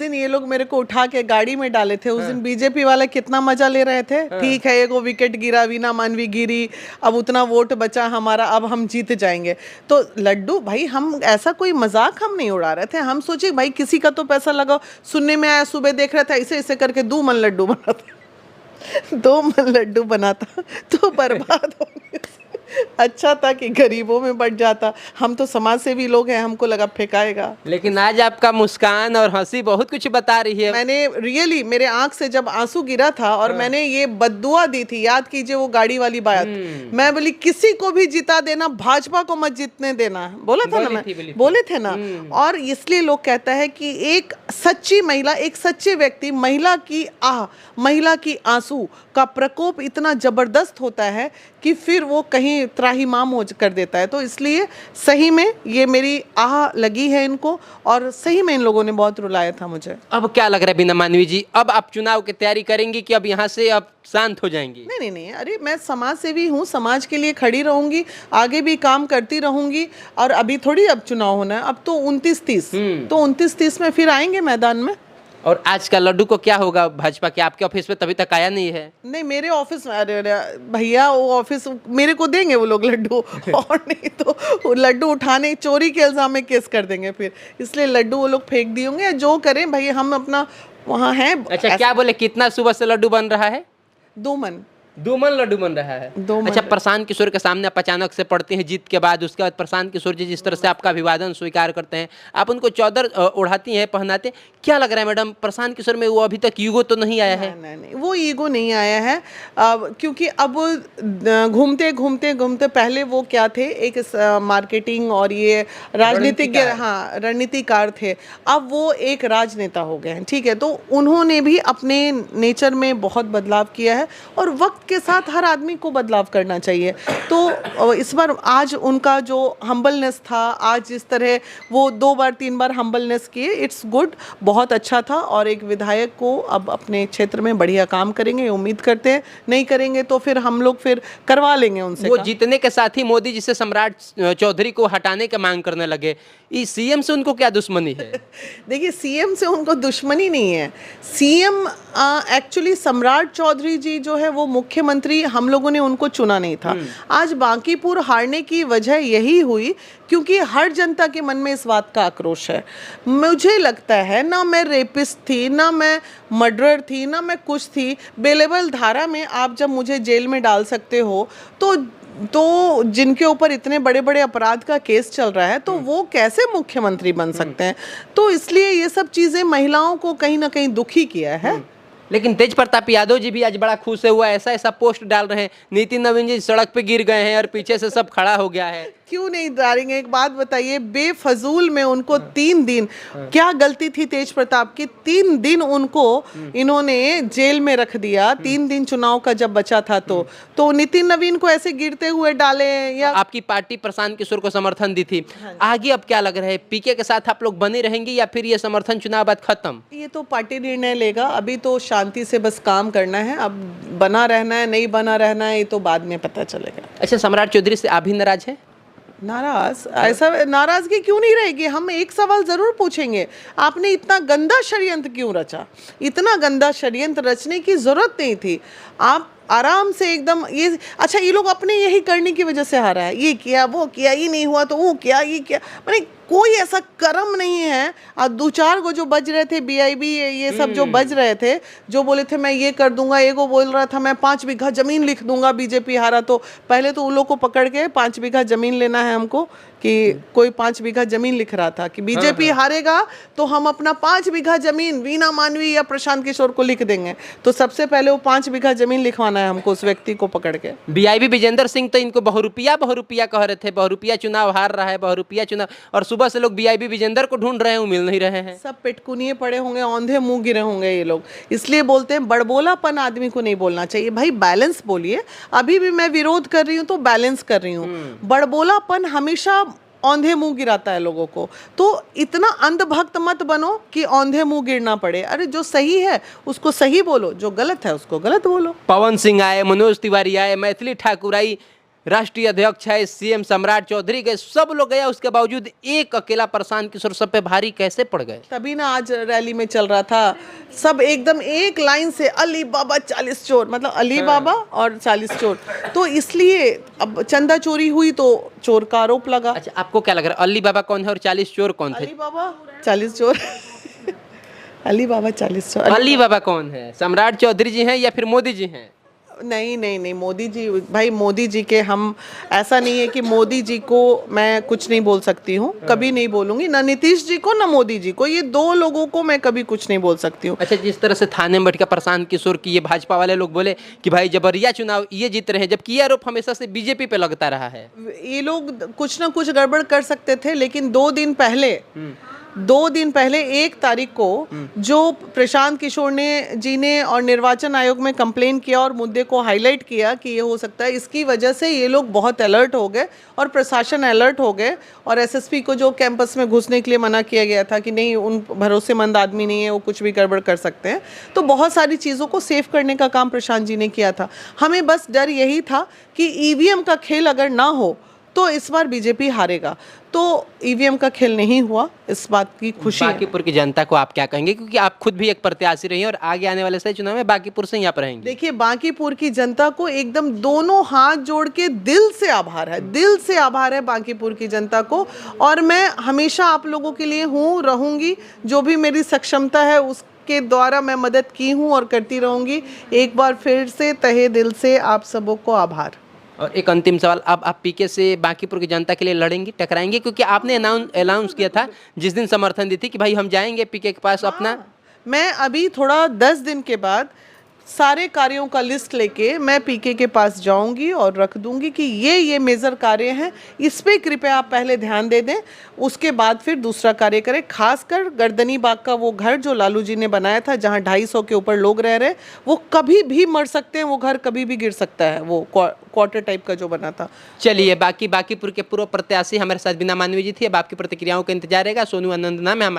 दिन ये लोग मेरे को उठा के गाड़ी में डाले थे, उस दिन बीजेपी वाले कितना मजा ले रहे थे। ठीक है, एगो विकेट गिरा, वीना मानवी गिरी, अब उतना वोट बचा हमारा, अब हम जीत जाएंगे। तो लड्डू भाई, हम ऐसा कोई मजाक हम नहीं उड़ा रहे थे। हम सोचे भाई किसी का तो पैसा लगाओ। सुनने में आया, सुबह देख रहा था, ऐसे ऐसे करके 2 मन लड्डू बनाता 2 मन लड्डू बनाता तो बर्बाद हो गया। अच्छा था कि गरीबों में बट जाता। हम तो समाज सेवी लोग हैं, हमको लगा फेंकाएगा। लेकिन आज आपका मुस्कान और हंसी बहुत कुछ बता रही है। मैंने रियली, मेरे आंख से जब आंसू गिरा था और मैंने ये बद्दुआ दी थी, याद कीजिए वो गाड़ी वाली बात, मैं बोली किसी को भी जिता देना, भाजपा को मत जीतने देना, बोला था ना मैं, बोले थे ना। और इसलिए लोग कहता है कि एक सच्ची महिला, एक सच्चे व्यक्ति, महिला की आह, महिला की आंसू का प्रकोप इतना जबरदस्त होता है कि फिर वो कहीं त्राहिमाम हो कर देता है। तो इसलिए सही में ये मेरी आह लगी है इनको, और सही में इन लोगों ने बहुत रुलाया था मुझे। अब क्या लग रहा है बीना मानवी जी, अब आप चुनाव की तैयारी करेंगी कि अब यहाँ से आप शांत हो जाएंगी? नहीं नहीं नहीं, अरे मैं समाज सेवी हूँ, समाज के लिए खड़ी रहूंगी, आगे भी काम करती रहूंगी। और अभी थोड़ी अब चुनाव होना है, अब तो 29-30, तो 29-30 में फिर आएंगे मैदान में। और आज का लड्डू को क्या होगा भाजपा के? आपके ऑफिस में तभी तक आया नहीं है? नहीं, मेरे ऑफिस में, अरे भैया वो ऑफिस मेरे को देंगे वो लोग लड्डू और नहीं तो वो लड्डू उठाने, चोरी के इल्जाम में केस कर देंगे फिर। इसलिए लड्डू वो लोग फेंक दिए होंगे, जो करें भाई, हम अपना वहाँ हैं। अच्छा, क्या बोले, कितना सुबह से लड्डू बन रहा है? 2 मन 2 मन लड्डू बन रहा है। 2 मन। अच्छा, प्रशांत किशोर के सामने आप अचानक से पड़ते हैं जीत के बाद, उसके बाद प्रशांत किशोर जी जिस तरह से आपका अभिवादन स्वीकार करते हैं, आप उनको चादर ओढ़ाती हैं, पहनाते, क्या लग रहा है मैडम, प्रशांत किशोर में वो अभी तक ईगो तो नहीं आया है? नहीं, वो ईगो नहीं आया है। क्योंकि अब घूमते घूमते घूमते, पहले वो क्या थे, एक मार्केटिंग और ये राजनीतिज्ञ, हाँ रणनीतिकार थे, अब वो एक राजनेता हो गए हैं। ठीक है, तो उन्होंने भी अपने नेचर में बहुत बदलाव किया है, और वक्त के साथ हर आदमी को बदलाव करना चाहिए। तो इस बार आज उनका जो हम्बलनेस था, आज जिस तरह वो 2 बार 3 बार हम्बलनेस किए, इट्स गुड, बहुत अच्छा था। और एक विधायक को अब अपने क्षेत्र में बढ़िया काम करेंगे, उम्मीद करते हैं। नहीं करेंगे तो फिर हम लोग फिर करवा लेंगे उनसे। वो जीतने के साथ ही मोदी जी से सम्राट चौधरी को हटाने की मांग करने लगे। इस सीएम से उनको क्या दुश्मनी है? देखिए, सीएम से उनको दुश्मनी नहीं है। सीएम एक्चुअली सम्राट चौधरी जी जो है वो मुख्यमंत्री, हम लोगों ने उनको चुना नहीं था। आज बांकीपुर हारने की वजह यही हुई क्योंकि हर जनता के मन में इस बात का आक्रोश है। मुझे लगता है, ना मैं रेपिस्ट थी, ना मैं मर्डरर थी, ना मैं कुछ थी। बेलेबल धारा में आप जब मुझे जेल में डाल सकते हो, तो जिनके ऊपर इतने बड़े बड़े अपराध का केस चल रहा है, तो वो कैसे मुख्यमंत्री बन सकते हैं? तो इसलिए ये सब चीज़ें महिलाओं को कहीं ना कहीं दुखी किया है। लेकिन तेज प्रताप यादव जी भी आज बड़ा खुश हुआ, ऐसा ऐसा पोस्ट डाल रहे हैं, नितिन नवीन जी सड़क पे गिर गए हैं और पीछे से सब खड़ा हो गया है। क्यों नहीं डालेंगे? एक बात बताइए, बेफजूल में उनको 3 दिन, क्या गलती थी तेज प्रताप की? 3 दिन उनको इन्होंने जेल में रख दिया, 3 दिन चुनाव का जब बचा था तो नितिन नवीन को ऐसे गिरते हुए डाले? या आपकी पार्टी प्रशांत किशोर को समर्थन दी थी, आगे अब क्या लग रहा है, पीके के साथ आप लोग बने रहेंगे या फिर ये समर्थन चुनाव बाद खत्म? ये तो पार्टी निर्णय लेगा। अभी तो शांति से बस काम करना है। अब बना रहना है, नहीं बना रहना है, ये तो बाद में पता चलेगा। अच्छा, सम्राट चौधरी से आप भी नाराज हैं? नाराज? ऐसा नाराजगी क्यों नहीं रहेगी? हम एक सवाल जरूर पूछेंगे, आपने इतना गंदा षड्यंत्र क्यों रचा? इतना गंदा षड्यंत्र रचने की जरूरत नहीं थी। आप आराम से एकदम ये, अच्छा ये लोग अपने यही करने की वजह से हारा है, ये किया वो किया, ये नहीं हुआ तो वो किया, ये किया, माने कोई ऐसा कर्म नहीं है। 2-4 को जो बज रहे थे, बीआईबी ये सब जो बज रहे थे, जो बोले थे मैं ये कर दूंगा, एगो बोल रहा था मैं 5 बीघा जमीन लिख दूंगा, बीजेपी हारा तो पहले तो उन लोग को पकड़ के 5 बीघा जमीन लेना है हमको, कि कोई 5 बीघा जमीन लिख रहा था कि बीजेपी हारेगा तो हम अपना 5 बीघा जमीन वीना मानवी या प्रशांत किशोर को लिख देंगे। तो सबसे पहले वो 5 बीघा जमीन लिखवाना है हमको उस व्यक्ति को पकड़ के। बीआईबी विजेंद्र सिंह तो इनको बहुरुपिया कह रहे थे, बहुरुपिया चुनाव हार रहा है, बहुरुपिया चुनाव, और सुबह से लोग बीआईबी विजेंद्र को ढूंढ रहे हैं, मिल नहीं रहे हैं। सब पेटकुनिए पड़े होंगे, औंधे मुंह गिरे होंगे ये लोग। इसलिए बोलते हैं बड़बोलापन आदमी को नहीं बोलना चाहिए। भाई बैलेंस बोलिए। अभी भी मैं विरोध कर रही हूँ तो बैलेंस कर रही हूँ। बड़बोलापन हमेशा औंधे मुंह गिराता है लोगों को। तो इतना अंधभक्त मत बनो कि औंधे मुंह गिरना पड़े। अरे जो सही है उसको सही बोलो, जो गलत है उसको गलत बोलो। पवन सिंह आए, मनोज तिवारी आए, मैथिली ठाकुर आई, राष्ट्रीय अध्यक्ष है, सीएम सम्राट चौधरी गए, सब लोग गया, उसके बावजूद एक अकेला प्रशांत किशोर सब पे भारी कैसे पड़ गए? तभी ना आज रैली में चल रहा था, सब एकदम एक लाइन से अली बाबा 40 चोर, मतलब अली बाबा और 40 चोर। तो इसलिए अब चंदा चोरी हुई तो चोर का आरोप लगा। अच्छा, आपको क्या लग रहा है अली बाबा कौन है और 40 चोर कौन थे? अली बाबा 40 चोर अली बाबा 40 चोर। अली बाबा कौन है? सम्राट चौधरी जी हैं या फिर मोदी जी हैं? नहीं नहीं नहीं, मोदी जी, भाई मोदी जी के हम, ऐसा नहीं है कि मोदी जी को मैं कुछ नहीं बोल सकती हूँ, कभी नहीं बोलूंगी, ना नीतीश जी को ना मोदी जी को, ये दो लोगों को मैं कभी कुछ नहीं बोल सकती हूँ। अच्छा, जिस तरह से थाने में बैठ कर प्रशांत किशोर की ये भाजपा वाले लोग बोले कि भाई जबरिया चुनाव ये जीत रहे हैं, जबकि ये आरोप हमेशा से बीजेपी पे लगता रहा है। ये लोग कुछ ना कुछ गड़बड़ कर सकते थे, लेकिन 2 दिन पहले 1 तारीख को जो प्रशांत किशोर जी ने और निर्वाचन आयोग में कंप्लेन किया और मुद्दे को हाईलाइट किया कि ये हो सकता है, इसकी वजह से ये लोग बहुत अलर्ट हो गए और प्रशासन अलर्ट हो गए, और एसएसपी को जो कैंपस में घुसने के लिए मना किया गया था कि नहीं, उन भरोसेमंद आदमी नहीं है, वो कुछ भी गड़बड़ कर सकते हैं, तो बहुत सारी चीज़ों को सेव करने का काम प्रशांत जी ने किया था। हमें बस डर यही था कि ईवीएम का खेल अगर ना हो तो इस बार बीजेपी हारेगा, तो ईवीएम का खेल नहीं हुआ, इस बात की खुशी है। बांकीपुर की जनता को आप क्या कहेंगे, क्योंकि आप खुद भी एक प्रत्याशी रही हैं और आगे आने वाले सही चुनाव में बांकीपुर से यहाँ पर रहेंगे? देखिए, बांकीपुर की जनता को एकदम दोनों हाथ जोड़ के दिल से आभार है, दिल से आभार है बांकीपुर की जनता को, और मैं हमेशा आप लोगों के लिए हूँ, रहूँगी, जो भी मेरी सक्षमता है उसके द्वारा मैं मदद की हूँ और करती रहूँगी। एक बार फिर से तहे दिल से आप सबों को आभार। और एक अंतिम सवाल, अब आप पीके से बांकीपुर की जनता के लिए लड़ेंगी, टकराएंगे? क्योंकि आपने अनाउंस किया था जिस दिन समर्थन दी थी कि भाई हम जाएंगे पीके के पास अपना। मैं अभी थोड़ा 10 दिन के बाद सारे कार्यों का लिस्ट लेके मैं पीके के पास जाऊंगी और रख दूंगी कि ये मेजर कार्य हैं, इस पे कृपया आप पहले ध्यान दे दें, उसके बाद फिर दूसरा कार्य करें। खासकर गर्दनी बाग का वो घर जो लालू जी ने बनाया था, जहां 250 के ऊपर लोग रह रहे, वो कभी भी मर सकते हैं, वो घर कभी भी गिर सकता है, वो क्वार्टर टाइप का जो बना था। चलिए, बाकीपुर के पूर्व प्रत्याशी हमारे साथ बीना मानवी जी थी। अब आपकी प्रतिक्रियाओं का इंतजार रहेगा। सोनू आनंद नाम है हमारा।